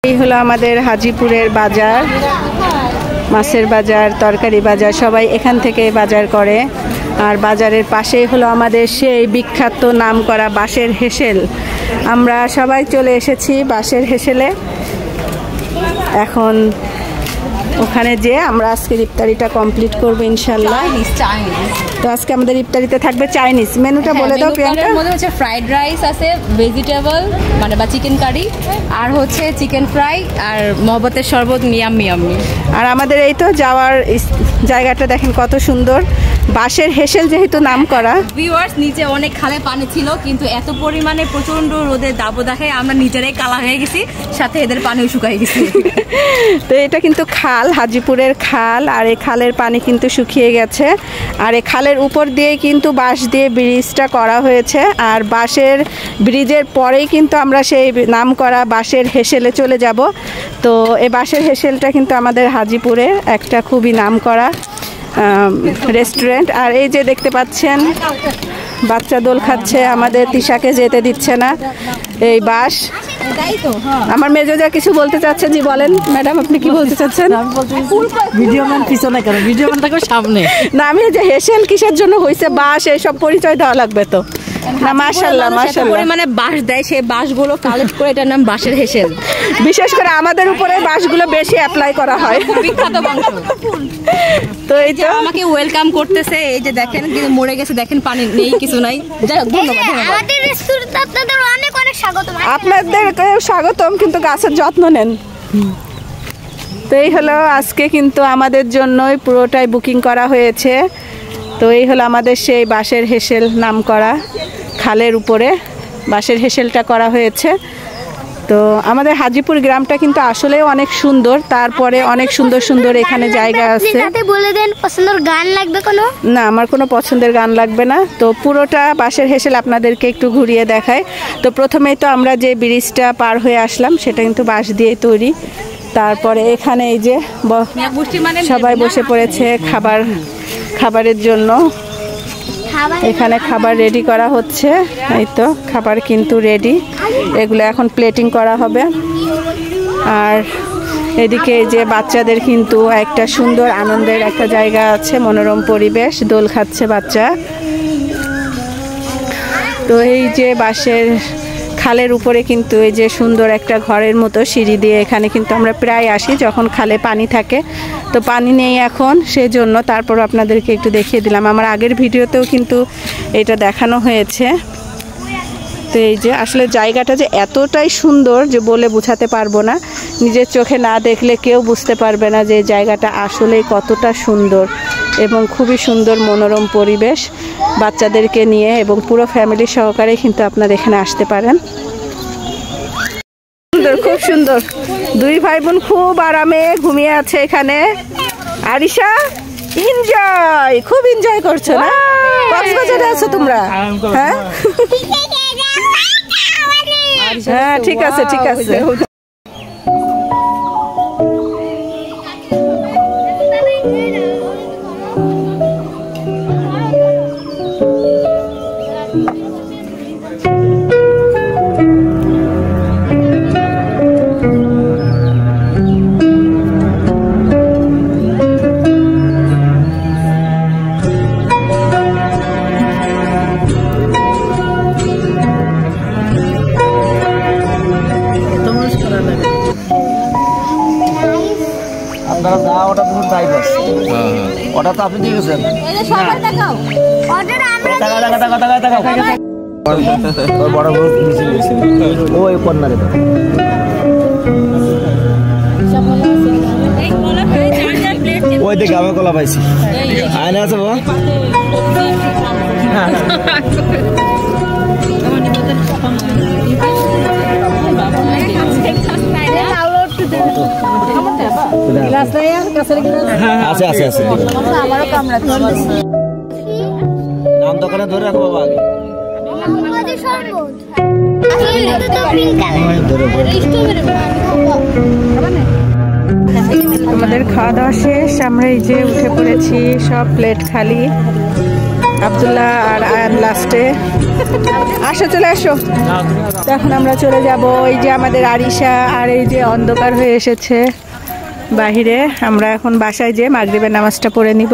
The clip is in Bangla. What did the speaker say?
এই হলো আমাদের হাজিপুরের বাজার, মাছের বাজার, তরকারি বাজার, সবাই এখান থেকে বাজার করে। আর বাজারের পাশেই হলো আমাদের সেই বিখ্যাত নামকরা বাঁশের হেসেল। আমরা সবাই চলে এসেছি বাঁশের হেসেলে। এখন ওখানে যে আমরা আজকে ইফতারিটা কমপ্লিট করবো ইনশাল্লাহ। তো আজকে আমাদের ইফতারিতে থাকবে চাইনিজ। মেনুটা বলে দাও প্রিয়াঙ্কা। এর মধ্যে হচ্ছে ফ্রাইড রাইস আছে, ভেজিটেবল মানে বা চিকেন কারি, আর হচ্ছে চিকেন ফ্রাই, আর মহব্বতের শরবত, মিয়াম মিয়াম। আর আমাদের এই তো যাওয়ার জায়গাটা দেখেন কত সুন্দর, বাঁশের হেসেল যেহেতু নাম করা। ভিউয়ার্স, নিচে অনেক খালে পানি ছিল, কিন্তু এত পরিমাণে প্রচন্ড রোদের দাবদাহে আমরা নিজেরাই কালা হয়ে গেছি, সাথে এদের পানিও শুকিয়ে গেছে। তো এটা কিন্তু খাল, হাজিপুরের খাল, আর এই খালের পানি কিন্তু শুকিয়ে গেছে। আর এই খালের উপর দিয়ে কিন্তু বাঁশ দিয়ে ব্রিজটা করা হয়েছে। আর বাঁশের ব্রিজের পরেই কিন্তু আমরা সেই নাম করা বাঁশের হেসেলে চলে যাব। তো এই বাঁশের হেসেলটা কিন্তু আমাদের হাজিপুরে একটা খুবই নাম করা রেস্টুরেন্ট। আর এই যে দেখতে পাচ্ছেন বাচ্চা দোল খাচ্ছে, আমাদের তিশাকে যেতে দিচ্ছে না এই বাস। আমার মেজোজা কিছু বলতে চাচ্ছে, জি বলেন ম্যাডাম, আপনি কি বলতে চাচ্ছেন? ভিডিও ম্যান পিছনে কেন, ভিডিও ম্যান থাকবে সামনে। না, আমি যে হেসেল কিসের জন্য হয়েছে, বাস, এইসব পরিচয় দেওয়া লাগবে তো না। মাশাআল্লাহ মাশাআল্লাহ, মানে বাঁশ দেয়, সেই বাঁশগুলো কালেক্ট করে এটার নাম বাঁশের হেসেল। বিশেষ করে আমাদের উপরে বাঁশগুলো বেশি অ্যাপ্লাই করা হয়। বিখ্যাত বংশ। তো এই যে আমাকে ওয়েলকাম করতেছে, এই যে দেখেন কিন্তু মরে গেছে, দেখেন পানি নেই, কিছু নাই। যাই হোক, ধন্যবাদ। আমাদের রেস্টুরেন্টে আপনাদের অনেক অনেক স্বাগতম। আপনাদেরকে স্বাগতম, কিন্তু গাছের যত্ন নেন। তো এই হলো আজকে কিন্তু আমাদের জন্যই পুরোটাই বুকিং করা হয়েছে। তো এই হলো আমাদের সেই বাঁশের হেসেল নাম করা, খালের উপরে বাঁশের হেসেলটা করা হয়েছে। তো আমাদের হাজিপুর গ্রামটা কিন্তু আসলেও অনেক সুন্দর। তারপরে অনেক সুন্দর সুন্দর এখানে জায়গা আছে। বলে দেন পছন্দের গান লাগবে কোনো? না, আমার কোনো পছন্দের গান লাগবে না। তো পুরোটা বাঁশের হেসেল আপনাদেরকে একটু ঘুরিয়ে দেখায়। তো প্রথমেই তো আমরা যে ব্রিজটা পার হয়ে আসলাম সেটা কিন্তু বাঁশ দিয়ে তৈরি। তারপরে এখানে এই যে সবাই বসে পড়েছে খাবারের জন্য। এখানে খাবার রেডি করা হচ্ছে, এই তো খাবার কিন্তু রেডি, এগুলো এখন প্লেটিং করা হবে। আর এদিকে যে বাচ্চাদের কিন্তু একটা সুন্দর আনন্দের একটা জায়গা আছে, মনোরম পরিবেশ, দোল খাচ্ছে বাচ্চা। তো এই যে বাঁশের খালের উপরে কিন্তু এই যে সুন্দর একটা ঘরের মতো সিঁড়ি দিয়ে এখানে কিন্তু আমরা প্রায় আসি যখন খালে পানি থাকে। তো পানি নেই এখন, সেই জন্য তারপর আপনাদেরকে একটু দেখিয়ে দিলাম। আমার আগের ভিডিওতেও কিন্তু এটা দেখানো হয়েছে। তো এই যে আসলে জায়গাটা যে এতটাই সুন্দর যে বলে বোঝাতে পারবো না, নিজের চোখে না দেখলে কেউ বুঝতে পারবে না যে জায়গাটা আসলে কতটা সুন্দর এবং খুবই সুন্দর মনোরম পরিবেশ। বাচ্চাদেরকে নিয়ে এবং পুরো ফ্যামিলি সহকারে কিন্তু আপনারা এখানে আসতে পারেন। সুন্দর, খুব সুন্দর, দুই ভাই বোন খুব আরামে ঘুমিয়ে আছে এখানে। আরিশা এনজয়, খুব এনজয় করছো না? কক্সবাজারে আছো তোমরা? হ্যাঁ হ্যাঁ, ঠিক আছে ঠিক আছে। ওটা তো আপনি দিয়ে গেছেন। ওই কর্নারে ওই দিকে আমি কলা পাইছি, আয়না আছে বাবা। আছে আছে আছে, নাম দোকানে ধরে রাখো বাবা আগে। আমাদের খাওয়া দাওয়া শেষ, আমরা এই যে উঠে পড়েছি, সব প্লেট খালি। আব্দুল্লাহ আর আয়ান লাস্টে। আসো, চলে আসো। তো এখন আমরা চলে যাব। এই যে আমাদের আরিশা, আর এই যে অন্ধকার হয়ে এসেছে বাহিরে। আমরা এখন বাসায় যেয়ে মাগরিবের নামাজটা পড়ে নিব।